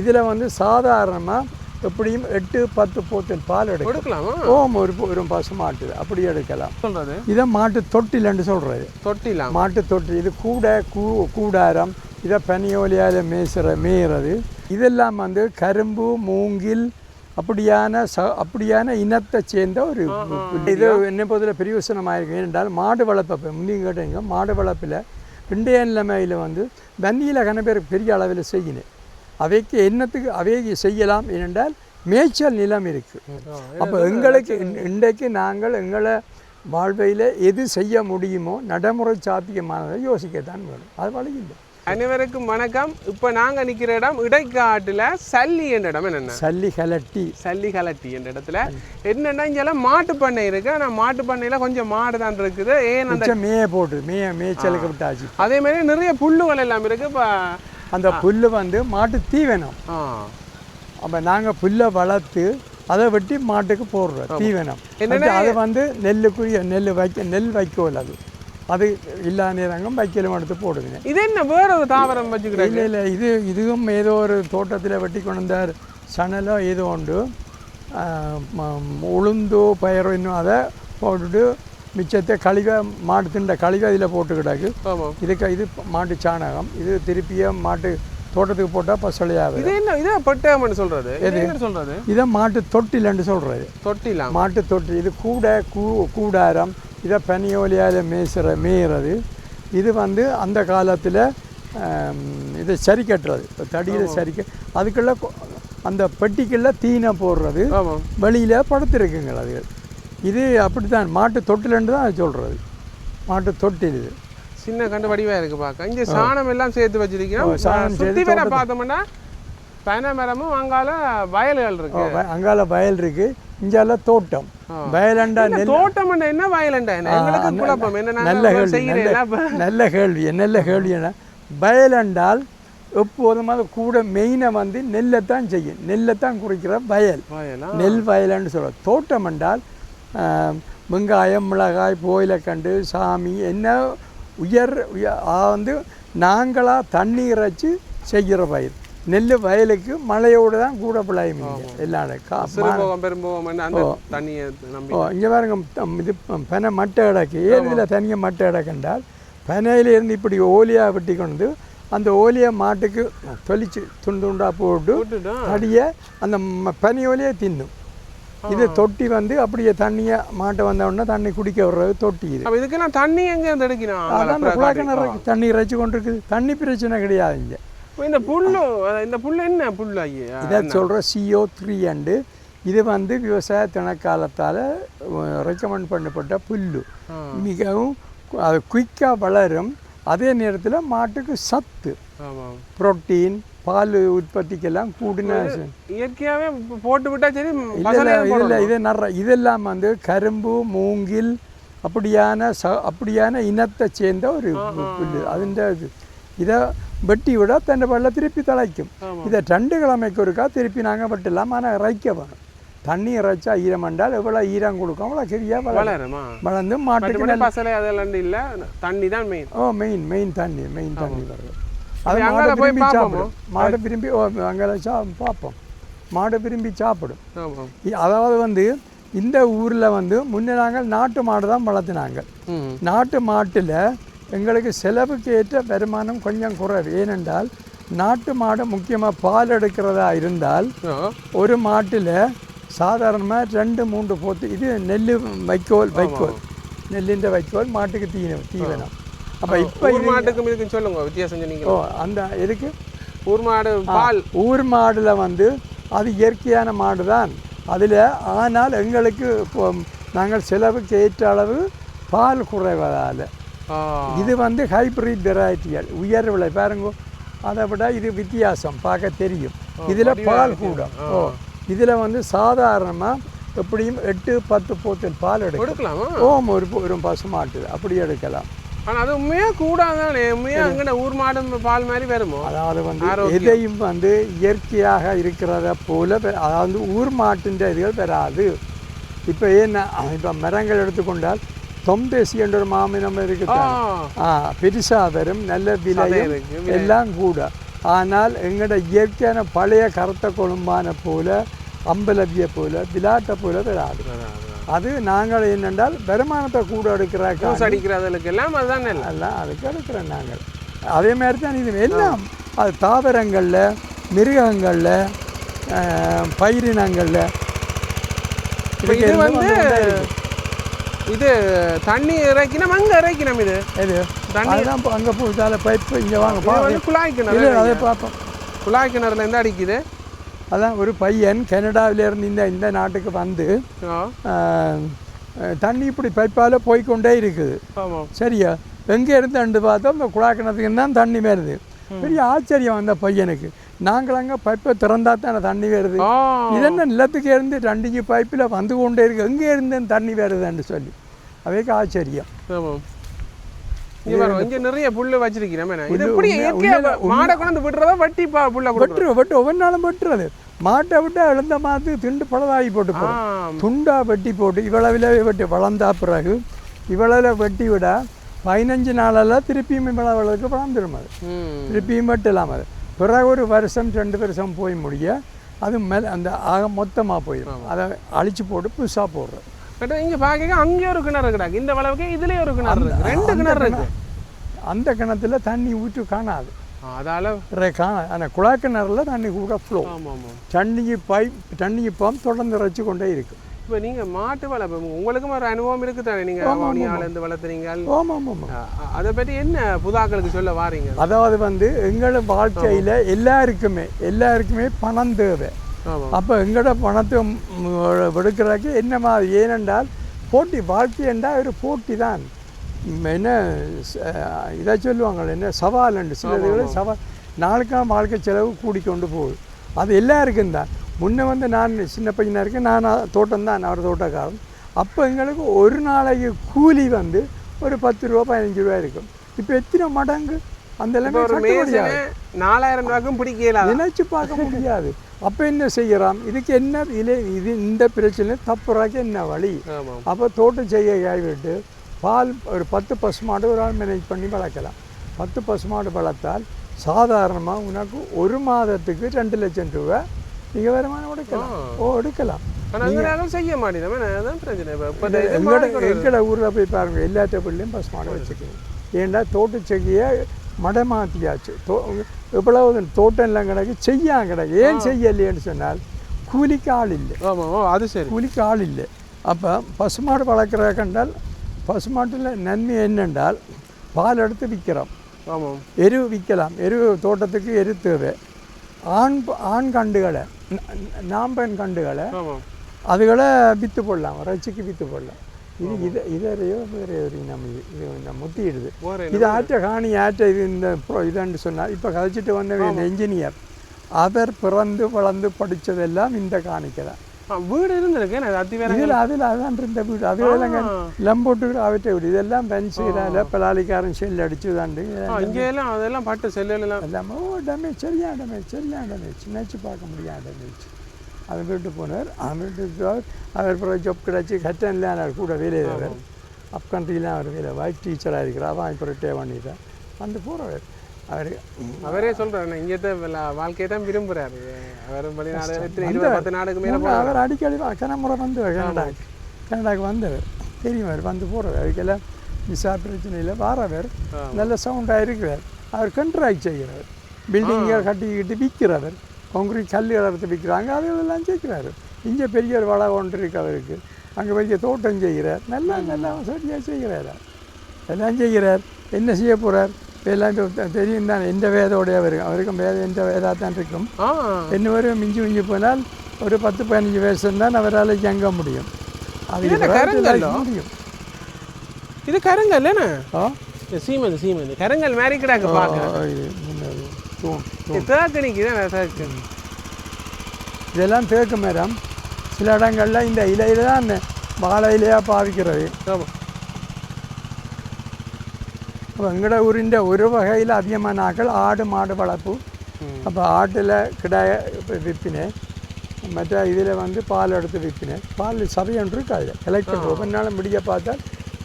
இதில் வந்து சாதாரணமாக எப்படியும் 8-10 போத்தல் பால் எடுக்கலாமா? ஒரு பசு மாட்டு அப்படி எடுக்கலாம் சொல்றது. இதை மாட்டு தொட்டிலன்னு சொல்கிறது. தொட்டிலாம் மாட்டு தொட்டி. இது கூடாரம், இதை பனியோலியால் மேய்கிறது. இதெல்லாம் வந்து கரும்பு, மூங்கில் அப்படியான இனத்தை சேர்ந்த ஒரு இது என்ன பொறுத்தல பிரியோசனமாக இருக்கு. ஏனென்றால் மாடு வளர்ப்பை முந்தையும் கேட்டீங்க, மாடு வளர்ப்பில் இன்றைய நிலைமையில் வந்து வன்னியில் கன பேர் பெரிய அளவில் செய்யினேன். அவைக்கு என்னத்துக்கு அவைக்கு செய்யலாம் ஏனென்றால் மேய்ச்சல் நிலம் இருக்குது. அப்போ எங்களுக்கு இன்றைக்கு நாங்கள் எங்களை வாழ்வையில் எது செய்ய முடியுமோ நடைமுறை சாத்தியமானதை யோசிக்கத்தான் வேணும். அது வழி இல்லை. அனைவருக்கும் வணக்கம். இப்போ நாங்கள் நிற்கிற இடம் இடைக்காட்டில் சல்லி என்ற இடம். என்னென்ன சல்லி கலட்டி என்ற இடத்துல என்னென்னா இங்கெல்லாம் மாட்டு பண்ணை இருக்குது. ஆனால் மாட்டு பண்ணையில் கொஞ்சம் மாடு தான் இருக்குது. ஏன் அந்த மேய்ச்சலுக்கு விட்டாச்சு. அதே மாதிரி நிறைய புல்லுகள் எல்லாம் இருக்குது. இப்போ அந்த புல் வந்து மாட்டு தீவனம். அப்போ நாங்கள் புல்லை வளர்த்து அதை வெட்டி மாட்டுக்கு போடுறோம் தீவனம். அதை வந்து நெல் வைக்கோல் அது இல்லா நேரங்கம் வைக்கலும் எடுத்து போடுங்க. இது என்ன வேற ஒரு தாவரம் வச்சுக்கிறேன்? இல்லை இதுவும் ஏதோ ஒரு தோட்டத்தில் வெட்டி கொண்டு வந்தார் சணலோ ஏதோ உண்டு. உளுந்தோ பயிரோ இன்னும் அதை போட்டுட்டு மிச்சத்தை கழிவை மாட்டு திண்ட கழிவை இதில் போட்டுக்கிட்டாக்கு. இது மாட்டு சாணகம். இது திருப்பிய மாட்டு தோட்டத்துக்கு போட்டால் பசலையாக. இது என்ன இதை பட்டம்னு சொல்கிறது? சொல்கிறது இதை மாட்டு தொட்டிலன்னு சொல்கிறது. தொட்டிலாம் மாட்டு தொட்டி. இது கூடாரம், இதை பனியோலியால் மேய்கிறது. இது வந்து அந்த காலத்தில் இதை சரி கட்டுறது, தடியில் சரிக்க அதுக்குள்ள அந்த பெட்டிக்குள்ள தீனை போடுறது. வெளியில் படுத்துருக்குங்கள் அது. இது அப்படித்தான் மாட்டு தொட்டிலன்னு தான் அது சொல்கிறது. மாட்டு தொட்டில். இது சின்ன கண்டு வடிவாக இருக்குது பார்க்க. இங்கே சாணம் எல்லாம் சேர்த்து வச்சிருக்கோம். சுற்றி வேற பார்த்தோம்னா பனை மரமும் அங்கால வயல்கள் இருக்கு. அங்கால வயல் இருக்கு. இங்கால தோட்டம். வயலண்டா தோட்டம் என்ன வயலண்டா எங்களுக்கு குழப்பம். நல்ல கேள்வி என்ன வயலண்டால் எப்போதும் அது கூட மெயினை வந்து நெல்லைத்தான் செய்யும். நெல்லைத்தான் குறிக்கிற வயல். நெல் வயலன்னு சொல்கிறோம். தோட்டம் என்றால் வெங்காயம், மிளகாய், போயிலக்கண்டு, சாமி என்ன வந்து நாங்களாக தண்ணி இறைச்சி செய்கிற பயிர். நெல் வயலுக்கு மழையோடு தான் கூட பிள்ளையும் எல்லாம். இங்கே பாருங்க, இது பனை மட்டை கிடக்கு. ஏன் இதில் தனியாக மட்டை கிடக்குன்றால் பனையிலேருந்து இப்படி ஓலியாக வெட்டி கொண்டு அந்த ஓலியை மாட்டுக்கு தொளிச்சு துண்டாக போட்டு அடியை அந்த பனி ஓலியை தின்னும். இது தொட்டி வந்து அப்படியே தண்ணியை மாட்டை வந்தோடனே தண்ணி குடிக்க விடுறது தொட்டி. இது இதுக்கெல்லாம் தண்ணி எங்கே எடுக்கணும்? தண்ணி இறைச்சி கொண்டிருக்குது. தண்ணி பிரச்சனை கிடையாது இங்கே. இந்த புல்லு என்ன புல்லு? இதை சொல்கிற CO3 அண்டு. இது வந்து விவசாய திணைக்காலத்தால் ரெக்கமெண்ட் பண்ணப்பட்ட புல்லு. மிகவும் அது குயிக்காக வளரும். அதே நேரத்தில் மாட்டுக்கு சத்து, புரோட்டீன், பால் உற்பத்திக்கெல்லாம் கூடின இயற்கையாகவே போட்டு விட்டா சரி. இதெல்லாம் வந்து கரும்பு, மூங்கில் அப்படியான இனத்தை சேர்ந்த ஒரு புல்லு. அதுன்ற இதை வெட்டி விட தன்னை வெள்ள திருப்பி தழைக்கும். இதை 2 கிழமைக்கு ஒருக்கா திருப்பி நாங்கள் வெட்டலாம். ஆனால் இறைக்க வேணும். தண்ணி இறைச்சா ஈரம் என்றால் எவ்வளோ ஈரம் கொடுக்கும் அவ்வளோ சரியாக வளர்ந்து மாட்டுக்கு இல்லை. தண்ணி தான் மெயின். மெயின் தண்ணி வருது. அது மாடு விரும்பி சாப்பிடும். அங்கே பார்ப்போம். மாடு விரும்பி சாப்பிடும். அதாவது வந்து இந்த ஊரில் வந்து முன்னே நாங்கள் நாட்டு மாடு தான் வளர்த்தினாங்க. நாட்டு மாட்டில் எங்களுக்கு செலவுக்கு ஏற்ற வருமானம் கொஞ்சம் குறைவு. ஏனென்றால் நாட்டு மாடு முக்கியமாக பால் எடுக்கிறதா இருந்தால் ஒரு மாட்டில் சாதாரணமாக 2-3 போத்து. இது நெல் வைக்கோல் நெல்லின்ற வைக்கோல் மாட்டுக்கு தீவனம். அப்போ இப்போ மாட்டுக்கும் இதுக்கு சொல்லுங்க வித்தியாசம் சொன்னீங்க. அந்த எதுக்கு ஊர் மாடு பால்? ஊர் மாடில் வந்து அது இயற்கையான மாடு தான் அதில். ஆனால் எங்களுக்கு நாங்கள் செலவுக்கு ஏற்ற அளவு பால் குறைவதால் இது வந்து ஹைப்ரிட் வெரைட்டிகள் உயர் விலை பாருங்க. அதை விட இது வித்தியாசம் பார்க்க தெரியும். இதில் பால் கூடும். இதில் வந்து சாதாரணமாக எப்படியும் 8-10 போத்தல் பால் எடுக்கலாம். ஒரு பசு மாட்டு அப்படி எடுக்கலாம். ஆனால் அது உண்மையாக கூடாதானே? உண்மையாக அங்கே ஊர் மாடு பால் மாதிரி வருமோ? அதாவது வந்து எதையும் வந்து இயற்கையாக இருக்கிறத போல, அதாவது ஊர் மாட்டின் இதுகள் வராது. இப்போ ஏன்னா இப்போ மரங்கள் எடுத்துக்கொண்டால் தொம்பேசி என்ற ஒரு மாமினம் இருக்குது. பெருசாக வரும், நல்ல விலையும் எல்லாம் கூட. ஆனால் எங்களோட இயற்கையான பழைய கருத்த கொழும்பான போல அம்பலவியை போல விளாட்டை போல விளாடு. அது நாங்கள் என்னென்றால் வருமானத்தை கூட அடிக்கிறதுக்கு எல்லாம் அதுதான் எல்லாம் அதுக்கு எடுக்கிறோம் நாங்கள். அதே மாதிரி தான் இது எல்லாம் அது தாவரங்களில் மிருகங்களில் பயிரினங்களில் இது வந்து இது தண்ணி இறக்கினோம் அங்கே இறக்கினோம். இது இது தண்ணி தான் அங்கே போய் பைப்பு இங்கே வாங்க வந்து குழாய் கிணறு. அதை பார்ப்போம். குழாய் கிணறுலேருந்து அடிக்குது. அதான் ஒரு பையன் கனடாவிலேருந்து இந்த நாட்டுக்கு வந்து தண்ணி இப்படி பைப்பால் போய்கொண்டே இருக்குது. சரியா எங்கே இருந்து பார்த்தோம் இந்த குழாய் கிணத்துக்கு தான் தண்ணி வருது. பெரிய ஆச்சரியம் அந்த பையனுக்கு. நாங்கள் அங்கே பைப்பை திறந்தா தானே தண்ணி வருது, இதென்ன நிலத்துக்கு இருந்து 2 பைப்பில் வந்து கொண்டே இருக்கு, எங்கே இருந்து தண்ணி வருதுன்னு சொல்லி அவைக்கு ஆச்சரியம். நிறைய புல்லு வச்சிருக்கிறேன். மாடை கொண்டு விட்டுறதா வட்டி புல்ல வெட்டு ஒவ்வொரு நாளும் வெட்டுறது. மாட்டை விட்டு எழுந்த மாத்து திண்டு பழதாகி போட்டு துண்டா வெட்டி போட்டு இவ்வளவில் வெட்டி வளர்ந்தா பிறகு இவ்வளவில் வெட்டி விட 15 நாளெல்லாம் திருப்பியும் இவ்வளவுக்கு வளர்ந்துடும். அது திருப்பியும் வெட்டலாம். அது பிறகு ஒரு வருஷம் 2 வருஷம் போய் முடிய அது மேலே அந்த மொத்தமாக போயிடும். அதை அழிச்சு போட்டு புதுசாக போடுறோம். இங்கே பார்க்க அங்கே ஒரு கிணறு இருக்குடாங்க. இந்த அளவுக்கு இதுலேயே ஒரு கிணறு இருக்கு. 2 கிணறு இருக்கு. அந்த கிணத்துல தண்ணி ஊற்று காணாது. அதால அந்த குழாய் கிணறுல தண்ணி கூட ஃப்ளோ. தண்ணி பம்ப் தொடர்ந்து இறைச்சி கொண்டே இருக்கு. இப்போ நீங்கள் மாட்டு வளர்ப்பு உங்களுக்கும் ஒரு அனுபவம் இருக்குது தானே? நீங்கள் வவுனியாவிலேருந்து வளர்த்துறீங்க. அதை பற்றி என்ன புதாக்களுக்கு சொல்ல வாரீங்க? அதாவது வந்து எங்களோட வாழ்க்கையில் எல்லாருக்குமே பணம் தேவை. அப்போ எங்களோட பணத்தை எடுக்கிறதுக்கு என்ன மாதிரி ஏனென்றால் போட்டி வாழ்க்கை என்றால் ஒரு போட்டி தான். என்ன இதை சொல்லுவாங்க என்ன சவால் சில சவால் நாளுக்கான வாழ்க்கை செலவு கூடிக்கொண்டு போகுது. அது எல்லாருக்கும் தான். முன்னே வந்து நான் சின்ன பையனாக இருக்கேன், நான் தோட்டம் தான், அவர் தோட்டக்காரன். அப்போ எங்களுக்கு ஒரு நாளைக்கு கூலி வந்து ஒரு 10 ரூபா 15 ரூபா இருக்கும். இப்போ எத்தனை மடங்கு அந்த எல்லாமே 4000 ரூபாய்க்கும் பிடிக்கல, நினைச்சு பார்க்க முடியாது. அப்போ என்ன செய்யலாம், இதுக்கு என்ன இது இந்த பிரச்சனை தப்புறாக்க என்ன வழி? அப்போ தோட்டம் செய்ய கைவிட்டு பால் ஒரு 10 பசுமாடு ஒரு ஆள் மேனேஜ் பண்ணி வளர்க்கலாம். 10 பசுமாடு வளர்த்தால் சாதாரணமாக உனக்கு ஒரு மாதத்துக்கு 2 லட்சம் ரூபா நீங்கள் வருமானம் எடுக்கலாம். எடுக்கலாம். செய்ய மாட்டேன். எங்கட ஊரில் போய் பாருங்கள், எல்லா டேபிள்லையும் பசுமாடு வச்சுக்கணும். ஏன்னா தோட்டச்செய்ய மடை மாற்றியாச்சு. எவ்வளவு தோட்டம் எல்லாம் கிடக்கு கிடக்கு. ஏன் செய்யலையேன்னு சொன்னால் கூலிக்கு ஆள் இல்லை. அது சரி, கூலிக்கு ஆள் இல்லை. அப்போ பசுமாடு வளர்க்குற கண்டால் பசுமாட்டில் நன்மை என்னென்றால் பால் எடுத்து விற்கிறோம், எரு விற்கலாம். எரு தோட்டத்துக்கு எரு தேவை. ஆண் கண்டுகளை நாம்பன் கண்டுகளை அதுகளை விற்று போடலாம், இறைச்சிக்கு விற்று போடலாம். இது இதரையோ வேறு நம்ம இது முத்திடுது. இது ஆற்ற காணி ஆற்ற இது இந்த இதுன்னு சொன்னால் இப்போ கதைச்சிட்டு வந்த என்ஜினியர் அவர் பிறந்து வளர்ந்து படித்ததெல்லாம் இந்த காணிக்கலாம். வீடு இருந்திருக்கு அதில் அதான் இருந்த வீடு. அதுலாம் லம்போட்டு அவற்றை வீடு. இதெல்லாம் பென்சிலால பலாலிக்காரன் செல் அடிச்சு தாண்டு அதெல்லாம் பாட்டு செல்லாம் எல்லாமே டேமேஜ், சரியான டேமேஜ் நினைச்சு பார்க்க முடியாத டேமேஜ். அதை வீட்டு போனார். அவர் பிறகு ஜப் கிடச்சி கட்டன்லாம் கூட வேலை செய்வார். அப் கண்ட்ரிலாம் அவர் வேலை வைஃப் டீச்சராக இருக்கிறார். அவன் இப்போ ரிட்டையர் பண்ணிட்டார். வந்து போகிறவர் அவரே சொல்றாரு இங்கே வாழ்க்கையை தான் விரும்புறாரு. அவர் வெளிநாடு 20 நாடுக்கு மேலே அவர் அடிக்கடி கனமுறை வந்து கனடாக்கு வந்தவர் தெரியும். வந்து போகிறவர் அதுக்கெல்லாம் விசா பிரச்சனையில் வாரவர். நல்ல சவுண்டாக இருக்கிறார். அவர் கண்ட்ராக்ட் செய்கிறார். பில்டிங்கை கட்டிக்கிட்டு விற்கிறவர். கான்கிரீட் கல் இடத்து விற்கிறாங்க, அதெல்லாம் செய்கிறாரு. இங்கே பெரிய ஒரு வளம் ஒன்று இருக்கு அவருக்கு. அங்கே பெரிய தோட்டம் செய்கிறார். நல்லா சரியாக செய்கிறார். எல்லாம் செய்கிறார். என்ன செய்ய போகிறார் எல்லாம் தெரியும் தான். எந்த வேதோடைய அவருக்கும் வேதம் எந்த வேதாக தான் இருக்கும். என்ன வரும் மிஞ்சி போனால் ஒரு 10-15 வருஷம் தான் அவரால் இயங்க முடியும். அது முடியும். இது கருங்கல் என்ன? சீமெந்து கருங்கல் மாதிரி கிடக்கு பார்க்க. இதெல்லாம் தேக்கு மரம். சில இடங்கள்ல இந்த இலையில தான் வாழை இலையாக பாவிக்கிறது. அப்போ எங்களோட ஊரின் ஒரு வகையில் அதிகமான ஆக்கள் ஆடு மாடு வளர்ப்பு. அப்போ ஆட்டில் கிடாய விற்பினேன், மற்ற இதில் வந்து பால் எடுத்து விற்பினேன். பால் சபையொன்று இருக்காது. கலெக்டர் ஒவ்வொரு நாளும் முடிய பார்த்தா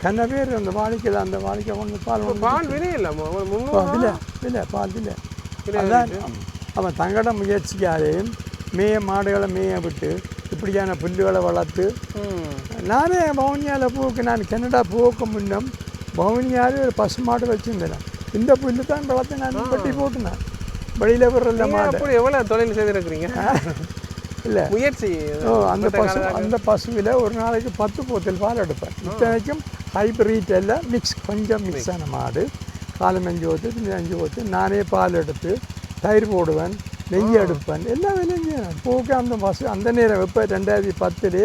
கண்ண பேர் அந்த வாழைக்கு கொண்டு பால் விலை இல்லை பால் இல்லை அதான் அவன் தங்கட முயற்சிக்காதையும் மாடுகளை மேய விட்டு இப்படியான புல்லுகளை வளர்த்து நானே பவுனியாவில் பூவுக்கு நான் கனடா பூவுக்கு முன்னம் பவுனியாவில் ஒரு பசு மாடு வச்சுருந்தேன் இந்த புல்லு தான் வளர்த்து நான் கட்டி போட்டுனேன் வெளியில் விடுறல மாடு. எவ்வளோ தொழில் செய்திருக்கிறீங்க? இல்லை முயற்சி. அந்த பசுவில் ஒரு நாளைக்கு 10 போத்தல் பால் எடுப்பேன். இத்தனைக்கும் ஹைப்ரீட் எல்லாம் கொஞ்சம் மிக்ஸ் ஆன மாடு. காலம் 5 போத்து 5 போத்து நானே பால் எடுத்து தயிர் போடுவேன், நெய் எடுப்பேன், எல்லா வேலையும் செய்வேன். பூக்கு அந்த பசு அந்த நேரம் இப்போ 2010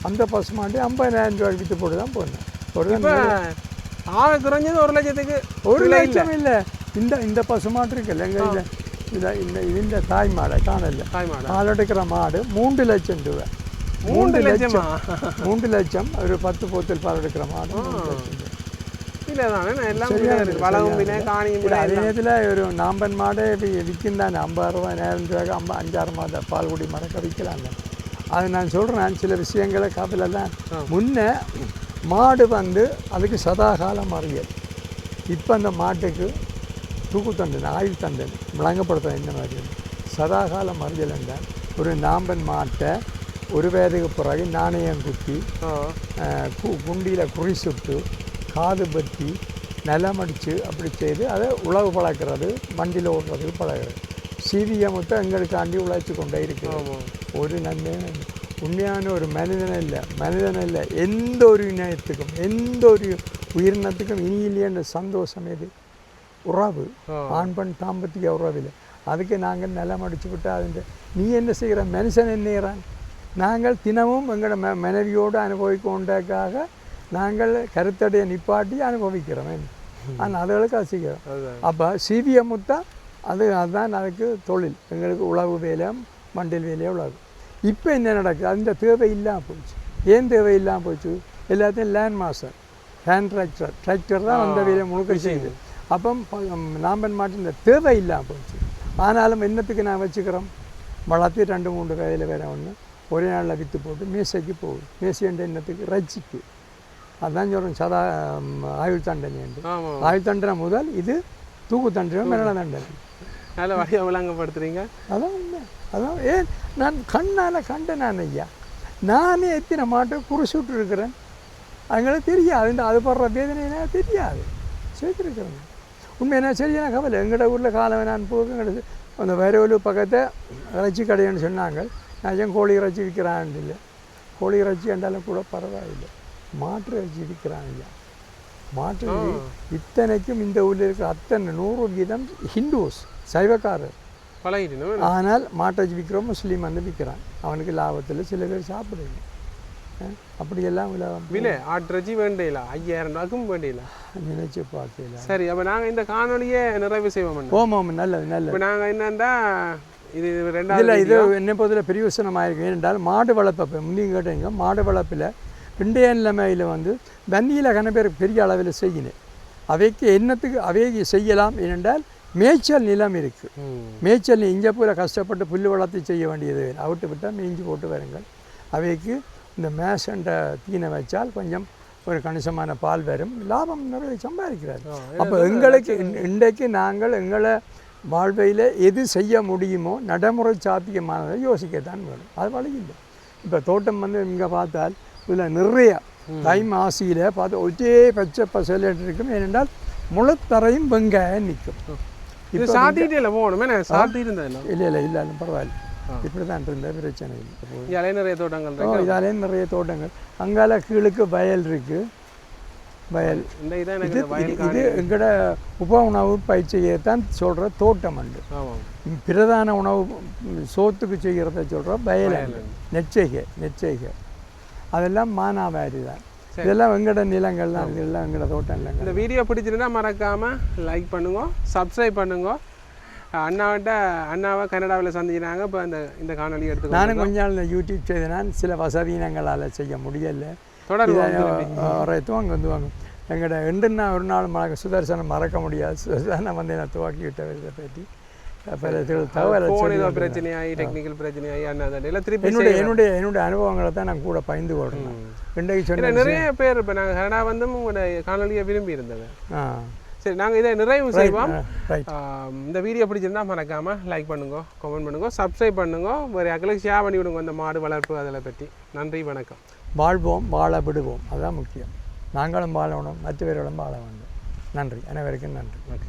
அந்த பசு மாட்டு 50,000 ரூபாய்க்கு விற்று போட்டு தான் போனேன். குறைஞ்சது 1 லட்சத்துக்கு 1 லட்சம் இல்லை. இந்த பசு மாட்டு இருக்குல்ல எங்கள் இந்த தாய் மாடை காணல பால் எடுக்கிற மாடு 3 லட்சம் ரூபாய். 3 லட்சம் ஒரு 10 போத்தல் பால் எடுக்கிற மாடு 3 லட்சம் ரூபாய். அதே நேரத்தில் ஒரு நாம்பன் மாடே விற்கும் தானே 50,000 ரூபாய்க்கு 5-6 மாத பால் குடி மடக்க விற்கலாங்க. அது நான் சொல்கிறேன் சில விஷயங்களை காப்பில் தான். முன்னே மாடு வந்து அதுக்கு சதாகாலம் அறியல். இப்போ அந்த மாட்டுக்கு தூக்கு தண்டனை ஆயுள் தண்டனை விளங்கப்படுத்த என்ன மாதிரி சதாகாலம் அறியல் என்றால் ஒரு நாம்பன் மாட்டை 1 வயதுக்கு பிறகு நாணயம் குத்தி குண்டியில் குறி சுட்டு காது பற்றி நிலமடித்து அப்படி செய்து அதை உழவு பழக்கிறது, வண்டியில் ஓடுறதுக்கு பழகிறது. சீவியமுத்தை எங்களுக்காண்டி உழைச்சி கொண்டே இருக்கிறோம். ஒரு நன்மையான உண்மையான ஒரு மனிதனை இல்லை எந்த ஒரு இனத்துக்கும் எந்த ஒரு உயிரினத்துக்கும் இனி இல்லையன்ற சந்தோஷம் எது? உறவு. ஆண் பெண் தாம்பத்திய உறவில் அதுக்கு நாங்கள் நிலம் அடிச்சு விட்டு அதுங்க நீ என்ன செய்கிற மனுஷன் என்னைகிறான். நாங்கள் தினமும் எங்களோட மனைவியோடு அனுபவிக்கொண்டதுக்காக நாங்கள் கருத்தடைய நிப்பாட்டி அனுபவிக்கிறோம். ஆனால் அதுகளுக்கு அது செய்கிறோம். அப்போ சிவிஎம்முத்தா அதுதான் அதுக்கு தொழில். எங்களுக்கு உழவு வேலை மண்டில் வேலையே உழவு. இப்போ என்ன நடக்குது? அந்த தேவை இல்லாமல் போச்சு. ஏன் தேவை இல்லாமல் போச்சு? எல்லாத்தையும் லேண்ட் மாஸ்டர் ஹேண்ட் டிராக்டர் தான் அந்த வேலையை முழுக்க செய்யுது. அப்போ நாம்பன் மாட்டில் இந்த தேவை இல்லாமல் போச்சு. ஆனாலும் என்னத்துக்கு நான் வச்சுக்கிறோம்? வளர்த்து 2-3 வயதில் வேற ஒன்று ஒரே நாளில் விற்று போட்டு மேசைக்கு போகுது. மேசைன்ற என்னத்துக்கு? ரஜிக்கு. அதுதான் சொல்கிறோம் ஆயுள் தண்டனை என்று. ஆயுள் தண்டனை முதல் இது தூக்கு தண்டனை மரண தண்டனை. நல்ல வழியாக விளங்கப்படுத்துறீங்க. அதான் உண்மை. அதான் ஏன் நான் கண்ணால் கண்டேன். நான் ஐயா நானே எத்தனை மாட்டை குறிச்சுட்டு இருக்கிறேன். அவங்களுக்கு தெரியாது. அது படுற வேதனைனா தெரியாது. சேர்த்துருக்குறேங்க. உண்மையான சரியான கவலை. எங்களோட ஊரில் காலம் நான் போக எங்களோட அந்த வரைவலு பக்கத்தை இறைச்சி கடைன்னு சொன்னாங்க. நான் ஏன் கோழி இறைச்சி விற்கிறான் இல்லை. கோழி இறைச்சி என்றாலும் கூட பரவாயில்லை. மாட்டு இறைச்சி விற்கிறான் ஐயா. மாட்டு இத்தனைக்கும் இந்த ஊரில் இருக்கிற அத்தனை 100% ஹிந்துஸ் சைவக்காரர். ஆனால் மாட்டை விற்கிறோம் முஸ்லீம் வந்து விற்கிறான். அவனுக்கு லாபத்தில் சில பேர் சாப்பிடுங்க. அப்படியெல்லாம் விலை ஆட்சி வேண்டியல 5,000 ரூபாய்க்கும் வேண்டியல நினைச்சு பார்க்கல. சரி, அப்போ நாங்கள் இந்த காணொலியை நிறைவு செய்வோம். ஓமாம் நல்லது நல்லது. இப்போ நாங்கள் என்னென்னா இது 2வது இல்லை இது என்ன பொறுத்தல பிரியோசனமாயிருக்கும். ஏனென்றால் மாடு வளர்ப்பை முன்னையும் கேட்டீங்க. மாடு வளர்ப்பில் இன்றைய நிலைமையில் வந்து தண்ணியில் கன பேர் பெரிய அளவில் செய்யினேன். அவைக்கு என்னத்துக்கு அவைக்கு செய்யலாம் ஏனென்றால் மேய்ச்சல் நிலம் இருக்குது. மேய்ச்சல் இங்கே போல கஷ்டப்பட்டு புல் வளர்த்து செய்ய வேண்டியது அவிட்டு விட்டால் மேய்ஞ்சி போட்டு வருங்கள். அவைக்கு இந்த மேசண்ட தீனை வச்சால் கொஞ்சம் ஒரு கணிசமான பால் வரும், லாபம் நிறைய சம்பாதிக்கிறார். அப்போ எங்களுக்கு இன்றைக்கு நாங்கள் எங்களை வாழ்வையில் எது செய்ய முடியுமோ நடைமுறை சாத்தியமானதை யோசிக்கத்தான் வேணும். அது வழி இல்லை. இப்போ தோட்டம் வந்து இங்கே பார்த்தால் இதில் நிறைய தை மாசியில் பார்த்து ஒரே பச்சை பசலைட்டு இருக்கும். ஏனென்றால் முளைத்தரையும் வெங்காயம் நிற்கும். இப்போ சாத்திட்டு இல்லை போகணுமே சாத்தி இருந்தேன். இல்லை பரவாயில்ல. இப்படி தான் இருந்த பிரச்சனை இல்லை. இதாலே நிறைய தோட்டங்கள். இதாலே நிறைய தோட்டங்கள். அங்கால கீழுக்கு வயல் இருக்குது. வயல் இது எங்கட உப உணவு பயிற்சியைத்தான் சொல்கிற தோட்டம் உண்டு. பிரதான உணவு சோத்துக்கு செய்கிறத சொல்கிற வயல் நெச்சைகை அதெல்லாம் மானாவாரி தான். இதெல்லாம் எங்கட நிலங்கள் தான். இதெல்லாம் எங்கட தோட்டம் இல்லைங்க. இந்த வீடியோ பிடிச்சிருந்தா மறக்காமல் லைக் பண்ணுங்க, சப்ஸ்கிரைப் பண்ணுங்க. அண்ணாவை கனடாவில் சந்திக்கிறாங்க. இப்போ இந்த காணொலி எடுத்து நானும் கொஞ்ச நாள் இந்த யூடியூப் செய்தேன். சில வசதியினங்களால் செய்ய முடியலை. துவங்குவாங்க எங்கள்ட எண்டுன்னா ஒரு நாள் சுதர்சனம் மறக்க முடியாது. சுதர்சனம் வந்து நான் துவக்கி விட்டதை பற்றி பிரச்சனையாகி டெக்னிக்கல் பிரச்சனையாகி என்னுடைய அனுபவங்களை தான் நான் கூட பகிர்ந்து கொள்றேன். நிறைய பேர் இப்போ நாங்கள் கனடா வந்து உங்களோட காணொலியை விரும்பி இருந்தேன். சரி நாங்கள் இதை நிறைவு செய்வோம். ரைட். இந்த வீடியோ பிடிச்சிருந்தா மறக்காமல் லைக் பண்ணுங்க, கமெண்ட் பண்ணுங்க, சப்ஸ்கிரைப் பண்ணுங்க, வேறு யாருக்கும் ஷேர் பண்ணி விடுங்க இந்த மாடு வளர்ப்பு அதில் பற்றி. நன்றி, வணக்கம். வாழ்வோம், வாழ விடுவோம், அதுதான் முக்கியம். நாங்களும் வாழணும், மற்றவர்களும் வாழ வேண்டும். நன்றி, அனைவருக்கும் நன்றி.